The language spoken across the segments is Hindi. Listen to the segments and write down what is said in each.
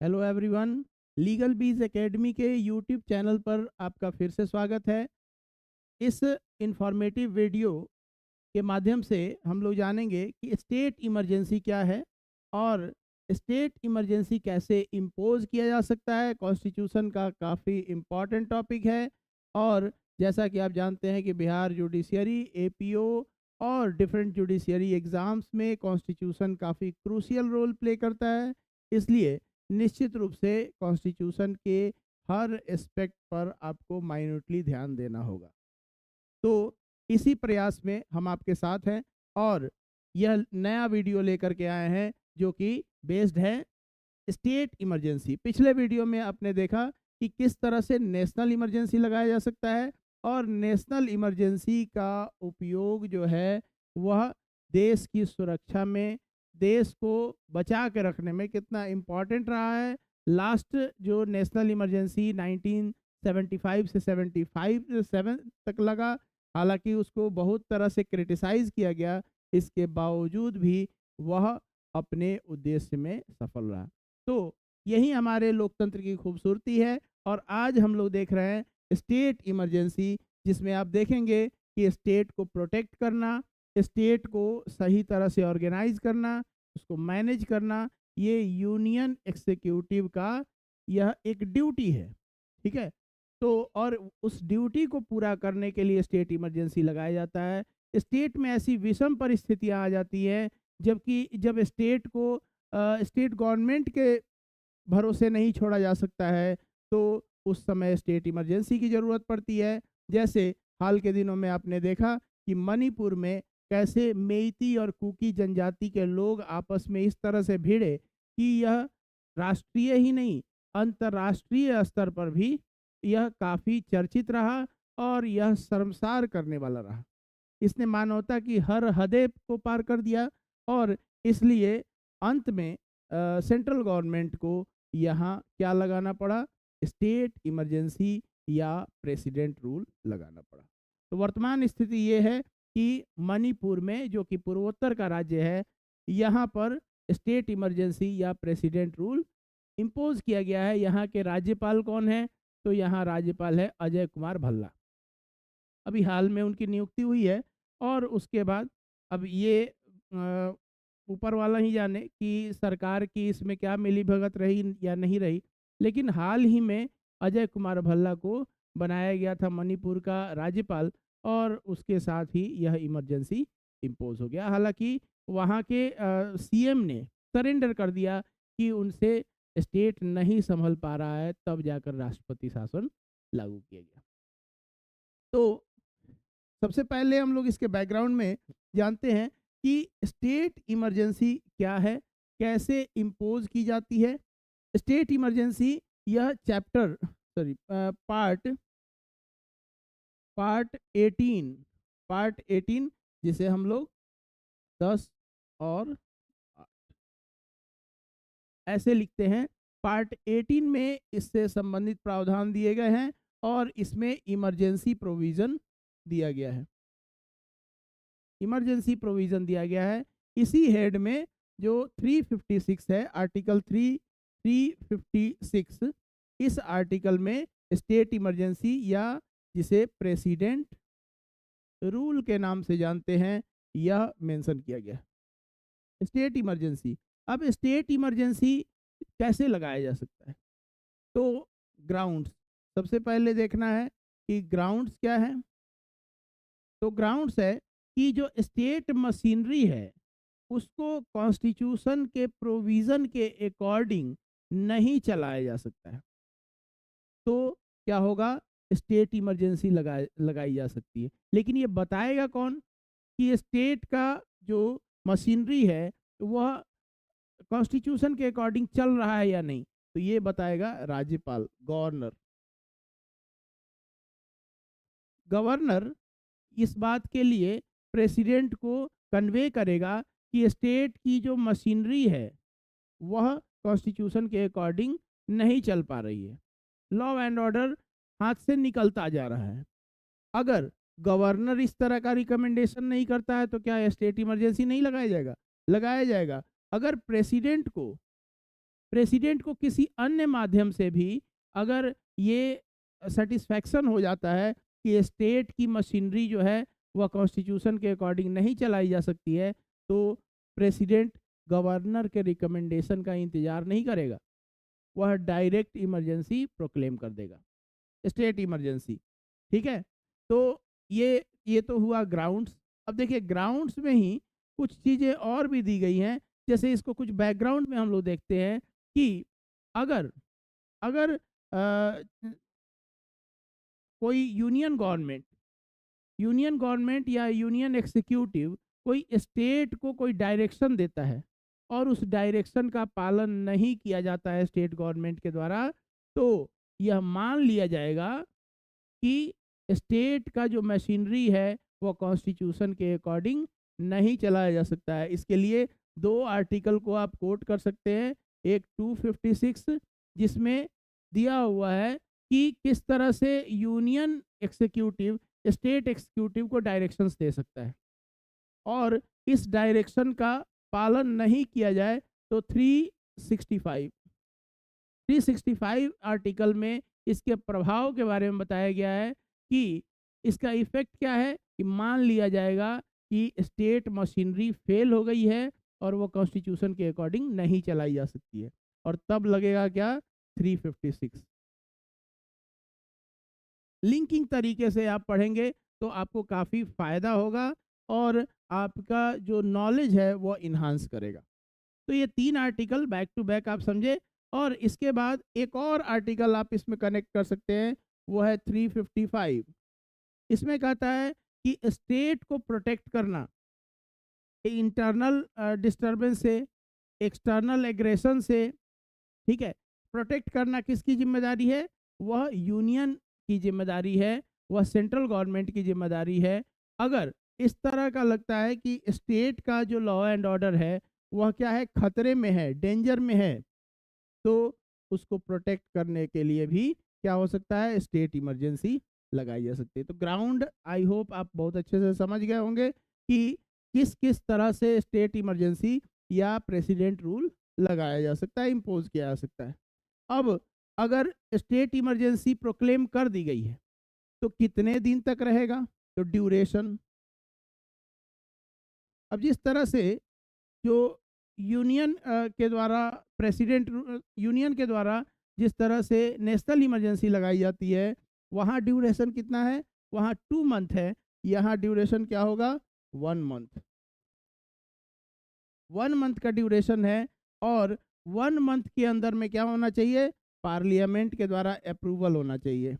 Hello everyone. लीगल बीज एकेडमी के यूट्यूब चैनल पर आपका फिर से स्वागत है। इस इंफॉर्मेटिव वीडियो के माध्यम से हम लोग जानेंगे कि स्टेट इमरजेंसी क्या है और स्टेट इमरजेंसी कैसे इम्पोज किया जा सकता है। कॉन्स्टिट्यूशन का काफ़ी इम्पॉर्टेंट टॉपिक है और जैसा कि आप जानते हैं कि बिहार जुडिशियरी, एपीओ और डिफरेंट जुडिशियरी एग्ज़ाम्स में कॉन्स्टिट्यूशन काफ़ी क्रूशियल रोल प्ले करता है। इसलिए निश्चित रूप से कॉन्स्टिट्यूशन के हर एस्पेक्ट पर आपको माइन्यूटली ध्यान देना होगा। तो इसी प्रयास में हम आपके साथ हैं और यह नया वीडियो लेकर के आए हैं जो कि बेस्ड है स्टेट इमरजेंसी। पिछले वीडियो में आपने देखा कि किस तरह से नेशनल इमरजेंसी लगाया जा सकता है और नेशनल इमरजेंसी का उपयोग जो है वह देश की सुरक्षा में, देश को बचा के रखने में कितना इम्पोर्टेंट रहा है। लास्ट जो नेशनल इमरजेंसी 1975 से 7 तक लगा, हालांकि उसको बहुत तरह से क्रिटिसाइज किया गया, इसके बावजूद भी वह अपने उद्देश्य में सफल रहा। तो यही हमारे लोकतंत्र की खूबसूरती है और आज हम लोग देख रहे हैं स्टेट इमरजेंसी, जिसमें आप देखेंगे कि स्टेट को प्रोटेक्ट करना, स्टेट को सही तरह से ऑर्गेनाइज करना, उसको मैनेज करना, ये यूनियन एक्सिक्यूटिव का यह एक ड्यूटी है। ठीक है। तो और उस ड्यूटी को पूरा करने के लिए स्टेट इमरजेंसी लगाया जाता है। स्टेट में ऐसी विषम परिस्थितियां आ जाती है जबकि जब स्टेट को स्टेट गवर्नमेंट के भरोसे नहीं छोड़ा जा सकता है, तो उस समय स्टेट इमरजेंसी की ज़रूरत पड़ती है। जैसे हाल के दिनों में आपने देखा कि मणिपुर में कैसे मेइती और कुकी जनजाति के लोग आपस में इस तरह से भिड़े कि यह राष्ट्रीय ही नहीं, अंतर्राष्ट्रीय स्तर पर भी यह काफ़ी चर्चित रहा और यह शर्मसार करने वाला रहा। इसने मानवता की हर हदें को पार कर दिया और इसलिए अंत में सेंट्रल गवर्नमेंट को यहाँ क्या लगाना पड़ा, स्टेट इमरजेंसी या प्रेसिडेंट रूल लगाना पड़ा। तो वर्तमान स्थिति ये है कि मणिपुर में, जो कि पूर्वोत्तर का राज्य है, यहाँ पर स्टेट इमरजेंसी या प्रेसिडेंट रूल इम्पोज किया गया है। यहाँ के राज्यपाल कौन है? तो यहाँ राज्यपाल है अजय कुमार भल्ला। अभी हाल में उनकी नियुक्ति हुई है और उसके बाद अब ये ऊपर वाला ही जाने कि सरकार की इसमें क्या मिलीभगत रही या नहीं रही, लेकिन हाल ही में अजय कुमार भल्ला को बनाया गया था मणिपुर का राज्यपाल और उसके साथ ही यह इमरजेंसी इम्पोज हो गया। हालांकि वहाँ के सीएम ने सरेंडर कर दिया कि उनसे स्टेट नहीं संभल पा रहा है, तब जाकर राष्ट्रपति शासन लागू किया गया। तो सबसे पहले हम लोग इसके बैकग्राउंड में जानते हैं कि स्टेट इमरजेंसी क्या है, कैसे इम्पोज की जाती है। स्टेट इमरजेंसी यह chapter sorry part part 18 part 18 जिसे हम लोग 10 और ऐसे लिखते हैं। पार्ट 18 में इससे संबंधित प्रावधान दिए गए हैं और इसमें इमरजेंसी प्रोविज़न दिया गया है। इमरजेंसी प्रोविज़न दिया गया है। इसी हेड में जो 356 है, आर्टिकल 356, इस आर्टिकल में स्टेट इमरजेंसी या जिसे प्रेसिडेंट रूल के नाम से जानते हैं, यह मेंशन किया गया है। स्टेट इमरजेंसी, अब स्टेट इमरजेंसी कैसे लगाया जा सकता है? तो ग्राउंड्स, सबसे पहले देखना है कि ग्राउंड्स क्या है। तो ग्राउंड्स है कि जो स्टेट मशीनरी है उसको कॉन्स्टिट्यूशन के प्रोविज़न के अकॉर्डिंग नहीं चलाया जा सकता है, तो क्या होगा, स्टेट इमरजेंसी लगाई जा सकती है। लेकिन ये बताएगा कौन कि स्टेट का जो मशीनरी है वह कॉन्स्टिट्यूशन के अकॉर्डिंग चल रहा है या नहीं? तो ये बताएगा राज्यपाल, गवर्नर। गवर्नर इस बात के लिए प्रेसिडेंट को कन्वे करेगा कि स्टेट की जो मशीनरी है वह कॉन्स्टिट्यूशन के अकॉर्डिंग नहीं चल पा रही है, लॉ एंड ऑर्डर हाथ से निकलता जा रहा है। अगर गवर्नर इस तरह का रिकमेंडेशन नहीं करता है तो क्या स्टेट इमरजेंसी नहीं लगाया जाएगा? लगाया जाएगा। अगर प्रेसिडेंट को प्रेसिडेंट को किसी अन्य माध्यम से भी अगर ये सेटिस्फैक्शन हो जाता है कि स्टेट की मशीनरी जो है वह कॉन्स्टिट्यूशन के अकॉर्डिंग नहीं चलाई जा सकती है, तो प्रेसिडेंट गवर्नर के रिकमेंडेशन का इंतजार नहीं करेगा, वह डायरेक्ट इमरजेंसी प्रोक्लेम कर देगा, स्टेट इमरजेंसी। ठीक है, तो ये तो हुआ ग्राउंड्स। अब देखिए ग्राउंड्स में ही कुछ चीज़ें और भी दी गई हैं, जैसे इसको कुछ बैकग्राउंड में हम लोग देखते हैं कि अगर अगर कोई यूनियन गवर्नमेंट या यूनियन एग्जीक्यूटिव कोई स्टेट को कोई डायरेक्शन देता है और उस डायरेक्शन का पालन नहीं किया जाता है स्टेट गवर्नमेंट के द्वारा, तो यह मान लिया जाएगा कि स्टेट का जो मशीनरी है वो कॉन्स्टिट्यूशन के अकॉर्डिंग नहीं चलाया जा सकता है। इसके लिए दो आर्टिकल को आप कोट कर सकते हैं। एक 256 जिसमें दिया हुआ है कि किस तरह से यूनियन एग्जीक्यूटिव स्टेट एग्जीक्यूटिव को डायरेक्शंस दे सकता है, और इस डायरेक्शन का पालन नहीं किया जाए तो 365 आर्टिकल में इसके प्रभाव के बारे में बताया गया है कि इसका इफेक्ट क्या है कि मान लिया जाएगा कि स्टेट मशीनरी फेल हो गई है और वो कॉन्स्टिट्यूशन के अकॉर्डिंग नहीं चलाई जा सकती है, और तब लगेगा क्या 356। लिंकिंग तरीके से आप पढ़ेंगे तो आपको काफ़ी फ़ायदा होगा और आपका जो नॉलेज है वो इन्हांस करेगा। तो ये 3 आर्टिकल बैक टू बैक आप समझे, और इसके बाद एक और आर्टिकल आप इसमें कनेक्ट कर सकते हैं, वो है 355। इसमें कहता है कि स्टेट को प्रोटेक्ट करना इंटरनल डिस्टर्बेंस से, एक्सटर्नल एग्रेशन से। ठीक है, प्रोटेक्ट करना किसकी जिम्मेदारी है? वह यूनियन की जिम्मेदारी है, वह सेंट्रल गवर्नमेंट की जिम्मेदारी है। अगर इस तरह का लगता है कि स्टेट का जो लॉ एंड ऑर्डर है वह क्या है, खतरे में है, डेंजर में है, तो उसको प्रोटेक्ट करने के लिए भी क्या हो सकता है, स्टेट इमरजेंसी लगाई जा सकती है। तो ग्राउंड आई होप आप बहुत अच्छे से समझ गए होंगे कि किस किस तरह से स्टेट इमरजेंसी या प्रेसिडेंट रूल लगाया जा सकता है, इम्पोज किया जा सकता है। अब अगर स्टेट इमरजेंसी प्रोक्लेम कर दी गई है तो कितने दिन तक रहेगा, तो ड्यूरेशन। अब जिस तरह से जो यूनियन के द्वारा यूनियन के द्वारा जिस तरह से नेशनल इमरजेंसी लगाई जाती है, वहाँ ड्यूरेशन कितना है, वहाँ 2 मंथ है, यहाँ ड्यूरेशन क्या होगा, 1 मंथ। 1 मंथ का ड्यूरेशन है, और 1 मंथ के अंदर में क्या होना चाहिए, पार्लियामेंट के द्वारा अप्रूवल होना चाहिए,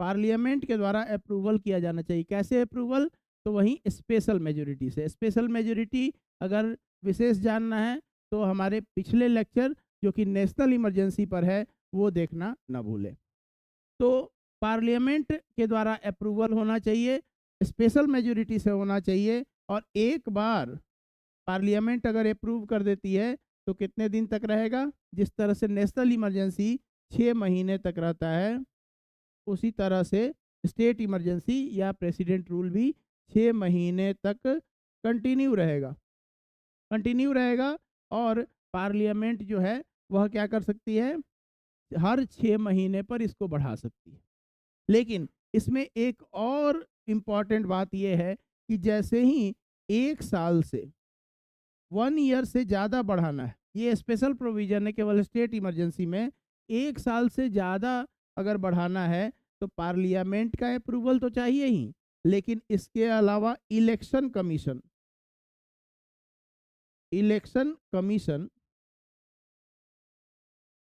पार्लियामेंट के द्वारा अप्रूवल किया जाना चाहिए। कैसे अप्रूवल, तो वहीं स्पेशल मेजोरिटी से। स्पेशल मेजोरिटी अगर विशेष जानना है तो हमारे पिछले लेक्चर जो कि नेशनल इमरजेंसी पर है वो देखना ना भूलें। तो पार्लियामेंट के द्वारा अप्रूवल होना चाहिए, स्पेशल मेजोरिटी से होना चाहिए, और एक बार पार्लियामेंट अगर अप्रूव कर देती है तो कितने दिन तक रहेगा, जिस तरह से नेशनल इमरजेंसी 6 महीने तक रहता है, उसी तरह से स्टेट इमरजेंसी या प्रेसिडेंट रूल भी 6 महीने तक कंटिन्यू रहेगा। और पार्लियामेंट जो है वह क्या कर सकती है, हर 6 महीने पर इसको बढ़ा सकती है। लेकिन इसमें एक और इम्पॉर्टेंट बात यह है कि जैसे ही 1 साल से 1 ईयर से ज़्यादा बढ़ाना है, ये स्पेशल प्रोविजन है केवल स्टेट इमरजेंसी में, 1 साल से ज़्यादा अगर बढ़ाना है तो पार्लियामेंट का अप्रूवल तो चाहिए ही, लेकिन इसके अलावा इलेक्शन कमीशन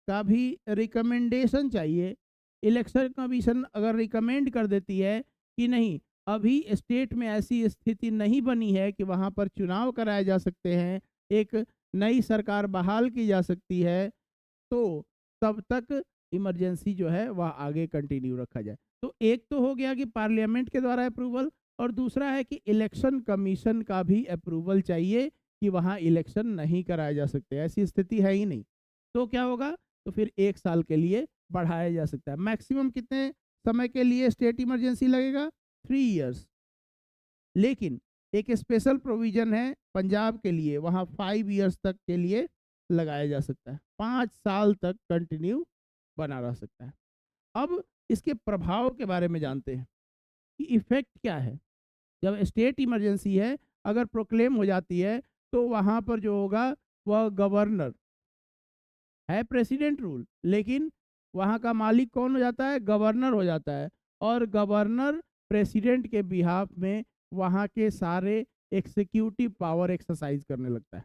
का भी रिकमेंडेशन चाहिए। इलेक्शन कमीशन अगर रिकमेंड कर देती है कि नहीं, अभी स्टेट में ऐसी स्थिति नहीं बनी है कि वहाँ पर चुनाव कराए जा सकते हैं, एक नई सरकार बहाल की जा सकती है, तो तब तक इमरजेंसी जो है वह आगे कंटिन्यू रखा जाए। तो एक तो हो गया कि पार्लियामेंट के द्वारा अप्रूवल, और दूसरा है कि इलेक्शन कमीशन का भी अप्रूवल चाहिए कि वहाँ इलेक्शन नहीं कराए जा सकते, ऐसी स्थिति है ही नहीं। तो क्या होगा, तो फिर 1 साल के लिए बढ़ाया जा सकता है। मैक्सिमम कितने समय के लिए स्टेट इमरजेंसी लगेगा, 3 इयर्स। लेकिन एक स्पेशल प्रोविजन है पंजाब के लिए, वहाँ 5 इयर्स तक के लिए लगाया जा सकता है, 5 साल तक कंटिन्यू बना रह सकता है। अब इसके प्रभाव के बारे में जानते हैं कि इफेक्ट क्या है। जब स्टेट इमरजेंसी है, अगर प्रोक्लेम हो जाती है, तो वहाँ पर जो होगा वह गवर्नर है, प्रेसिडेंट रूल, लेकिन वहाँ का मालिक कौन हो जाता है? गवर्नर हो जाता है। और गवर्नर प्रेसिडेंट के बिहाफ में वहाँ के सारे एग्जीक्यूटिव पावर एक्सरसाइज करने लगता है।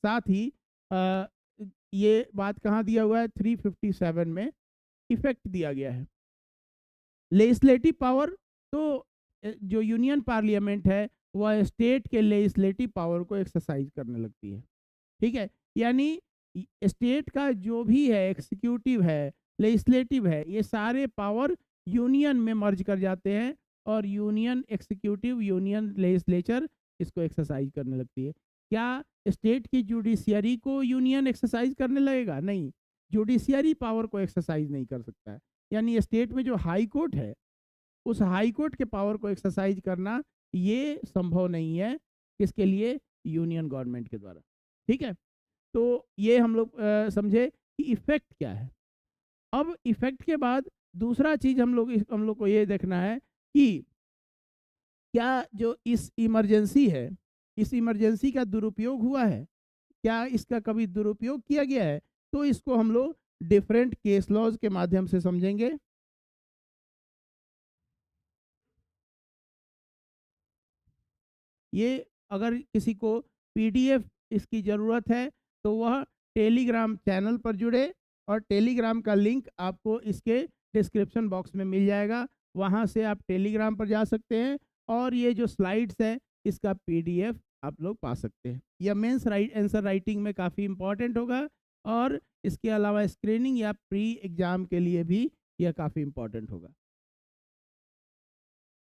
साथ ही अ, ये बात कहाँ दिया हुआ है? 357 में इफेक्ट दिया गया है। लेजिस्लेटिव पावर, तो जो यूनियन पार्लियामेंट है वह स्टेट के लेजिस्लेटिव पावर को एक्सरसाइज करने लगती है। ठीक है, यानी स्टेट का जो भी है, एग्जीक्यूटिव है, लेजिस्लेटिव है, ये सारे पावर यूनियन में मर्ज कर जाते हैं और यूनियन एग्जीक्यूटिव, यूनियन लेजिस्लेचर इसको एक्सरसाइज करने लगती है। क्या स्टेट की जुडिशियरी को यूनियन एक्सरसाइज करने लगेगा? नहीं, जुडिशियरी पावर को एक्सरसाइज नहीं कर सकता है। यानी स्टेट में जो हाई कोर्ट है, उस हाई कोर्ट के पावर को एक्सरसाइज करना ये संभव नहीं है। किसके लिए? यूनियन गवर्नमेंट के द्वारा। ठीक है, तो ये हम लोग समझे कि इफेक्ट क्या है। अब इफेक्ट के बाद दूसरा चीज हम लोग को ये देखना है कि क्या जो इस इमरजेंसी है, इस इमरजेंसी का दुरुपयोग हुआ है, क्या इसका कभी दुरुपयोग किया गया है? तो इसको हम लोग डिफरेंट केस लॉज के माध्यम से समझेंगे। ये अगर किसी को पीडीएफ इसकी ज़रूरत है, तो वह टेलीग्राम चैनल पर जुड़े, और टेलीग्राम का लिंक आपको इसके डिस्क्रिप्शन बॉक्स में मिल जाएगा। वहाँ से आप टेलीग्राम पर जा सकते हैं और ये जो स्लाइड्स है इसका पीडीएफ आप लोग पा सकते हैं। यह मेंस आंसर राइटिंग में काफ़ी इम्पॉर्टेंट होगा, और इसके अलावा स्क्रीनिंग या प्री एग्ज़ाम के लिए भी यह काफ़ी इम्पॉर्टेंट होगा।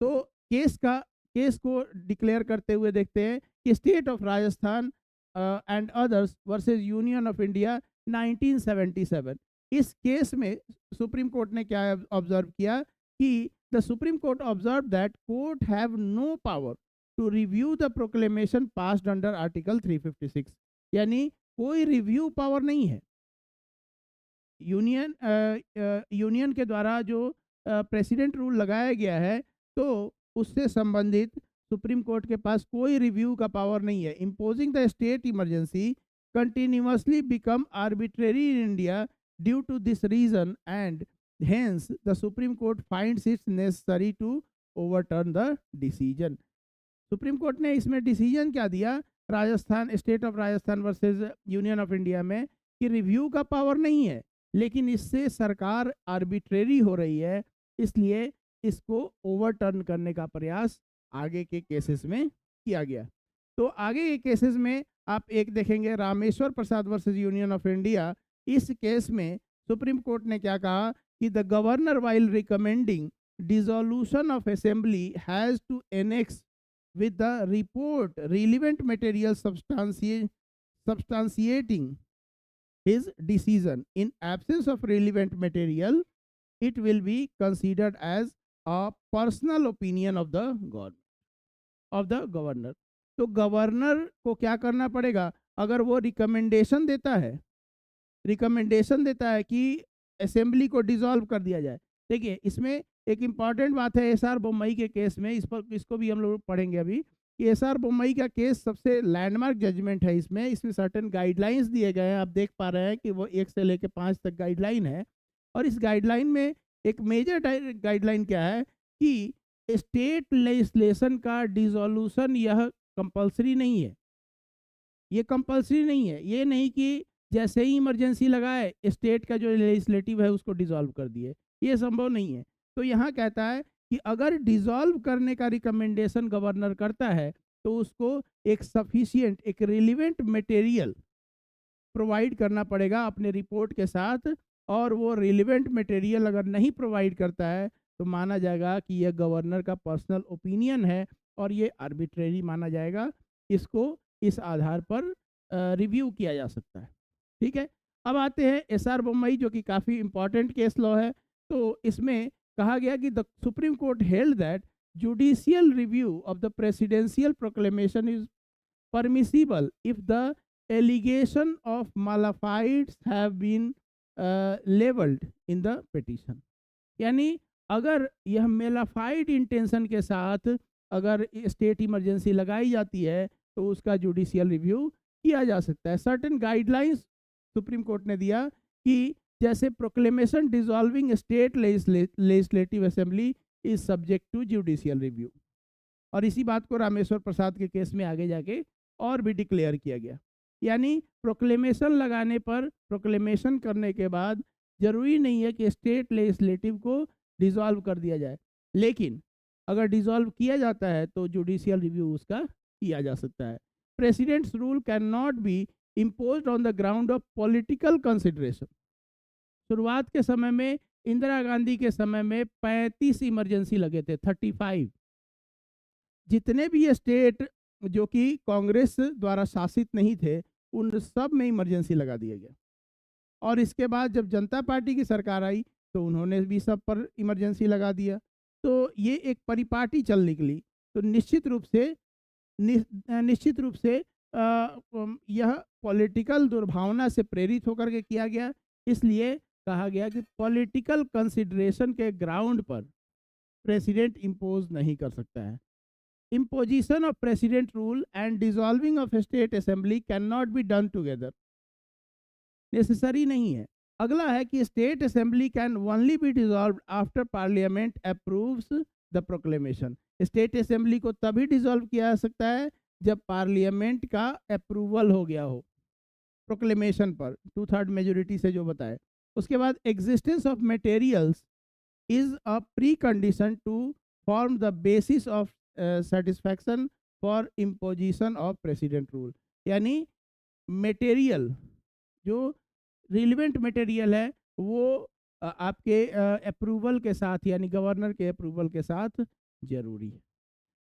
तो केस को डिक्लेयर करते हुए देखते हैं कि state of Rajasthan and others versus union of India 1977। इस केस में सुप्रीम कोर्ट ने क्या ऑब्जर्व किया कि the supreme court observe that court have no power to review the proclamation passed under article 356। यानी कोई रिव्यू पावर नहीं है। यूनियन के द्वारा जो प्रेसिडेंट रूल लगाया गया है, तो उससे संबंधित सुप्रीम कोर्ट के पास कोई रिव्यू का पावर नहीं है। Imposing the state emergency continuously become arbitrary in India due to this reason, and hence the supreme court finds it's necessary to overturn the decision. Supreme court ने इसमें डिसीजन क्या दिया? Rajasthan, state of Rajasthan versus union of India में, कि रिव्यू का पावर नहीं है, लेकिन इससे सरकार आर्बिट्रेरी हो रही है, इसलिए इसको ओवरटर्न करने का प्रयास आगे के केसेस में किया गया। तो आगे के केसेस में आप एक देखेंगे, Rameshwar Prasad versus union of India. इस केस में सुप्रीम कोर्ट ने क्या कहा कि the governor while recommending dissolution of assembly has to annex with the report relevant material substantiating his decision. In absence of relevant material, it will be considered as a personal opinion of the governor. तो गवर्नर को क्या करना पड़ेगा? अगर वो रिकमेंडेशन देता है कि असेंबली को डिसॉल्व कर दिया जाए। देखिए, इसमें एक इम्पॉर्टेंट बात है एसआर बोम्मई के केस में, इसको भी हम लोग पढ़ेंगे अभी, कि एसआर बोम्मई का केस सबसे लैंडमार्क जजमेंट है। इसमें सर्टेन गाइडलाइंस दिए गए हैं। आप देख पा रहे हैं कि वो 1 से लेकर 5 तक गाइडलाइन है, और इस गाइडलाइन में एक मेजर गाइडलाइन क्या है कि स्टेट लेजिस्लेशन का डिसोल्यूशन यह कंपल्सरी नहीं है। ये कंपल्सरी नहीं है। ये नहीं कि जैसे ही इमरजेंसी लगाए स्टेट का जो लेजिस्लेटिव है उसको डिसॉल्व कर दिए, ये संभव नहीं है। तो यहाँ कहता है कि अगर डिसॉल्व करने का रिकमेंडेशन गवर्नर करता है, तो उसको एक सफिशिएंट, एक रिलेवेंट मटेरियल प्रोवाइड करना पड़ेगा अपने रिपोर्ट के साथ, और वो रिलेवेंट मटेरियल अगर नहीं प्रोवाइड करता है तो माना जाएगा कि यह गवर्नर का पर्सनल ओपिनियन है और ये आर्बिट्रेरी माना जाएगा। इसको इस आधार पर रिव्यू किया जा सकता है। ठीक है, अब आते हैं एसआर बोम्मई, जो कि काफ़ी इंपॉर्टेंट केस लॉ है। तो इसमें कहा गया कि the supreme Court held that judicial review of the presidential proclamation is permissible if the allegation of mala fides have been levelled in the petition. यानी अगर यह मेलाफाइड इंटेंशन के साथ अगर स्टेट इमरजेंसी लगाई जाती है तो उसका जुडिशियल रिव्यू किया जा सकता है। सर्टेन गाइडलाइंस सुप्रीम कोर्ट ने दिया कि जैसे proclamation dissolving state legislative assembly is subject to judicial review. और इसी बात को रामेश्वर प्रसाद के केस में आगे जाके और भी डिक्लेयर किया गया। यानी प्रोक्लेमेशन लगाने पर, प्रोक्लेमेशन करने के बाद जरूरी नहीं है कि स्टेट लेजिस्लेटिव को डिसॉल्व कर दिया जाए, लेकिन अगर डिसॉल्व किया जाता है तो जुडिशियल रिव्यू उसका किया जा सकता है। Presidents rule can not be imposed on the ground of political consideration. शुरुआत के समय में इंदिरा गांधी के समय में 35 इमरजेंसी लगे थे, 35। जितने भी स्टेट जो कि कांग्रेस द्वारा शासित नहीं थे उन सब में इमरजेंसी लगा दिया गया। और इसके बाद जब जनता पार्टी की सरकार आई तो उन्होंने भी सब पर इमरजेंसी लगा दिया। तो ये एक परिपाटी चल निकली। तो निश्चित रूप से यह पॉलिटिकल दुर्भावना से प्रेरित होकर के किया गया। इसलिए कहा गया कि पॉलिटिकल कंसिडरेशन के ग्राउंड पर प्रेसिडेंट इम्पोज नहीं कर सकता है। Imposition of president rule and dissolving of state assembly cannot be done together. Necessary नहीं है। अगला है कि state assembly can only B dissolve after parliament approves the proclamation. State assembly को तभी डिसॉल्व किया जा सकता है जब पार्लियामेंट का अप्रूवल हो गया हो प्रोक्लेमेशन पर, 2/3 मेजोरिटी से जो बताए। उसके बाद existence of materials is a precondition to form the basis of satisfaction for imposition of president rule. यानी मटेरियल जो रिलेवेंट मटेरियल है वो आपके अप्रूवल के साथ, यानी गवर्नर के अप्रूवल के साथ जरूरी है।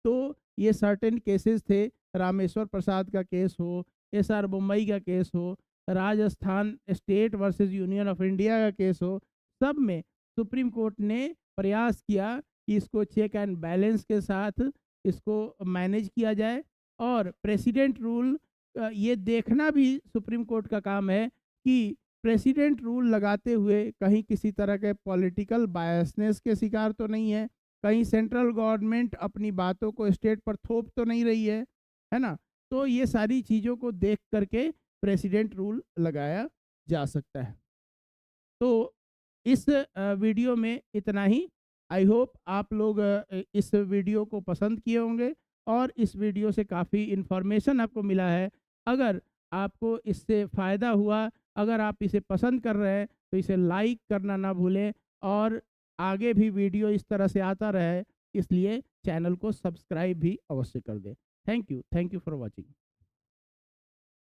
तो ये सर्टेन केसेस थे, रामेश्वर प्रसाद का केस हो, SR मुंबई का केस हो, Rajasthan state versus union of India का केस हो, सब में सुप्रीम कोर्ट ने प्रयास किया कि इसको चेक एंड बैलेंस के साथ इसको मैनेज किया जाए। और प्रेसिडेंट रूल ये देखना भी सुप्रीम कोर्ट का काम है कि प्रेसिडेंट रूल लगाते हुए कहीं किसी तरह के पॉलिटिकल बायसनेस के शिकार तो नहीं है, कहीं सेंट्रल गवर्नमेंट अपनी बातों को स्टेट पर थोप तो नहीं रही है ना। तो ये सारी चीज़ों को देख करके प्रेसिडेंट रूल लगाया जा सकता है। तो इस वीडियो में इतना ही। आई होप आप लोग इस वीडियो को पसंद किए होंगे और इस वीडियो से काफ़ी इन्फॉर्मेशन आपको मिला है। अगर आपको इससे फ़ायदा हुआ, अगर आप इसे पसंद कर रहे हैं तो इसे लाइक करना ना भूलें और आगे भी वीडियो इस तरह से आता रहे, इसलिए चैनल को सब्सक्राइब भी अवश्य कर दें। Thank you for watching.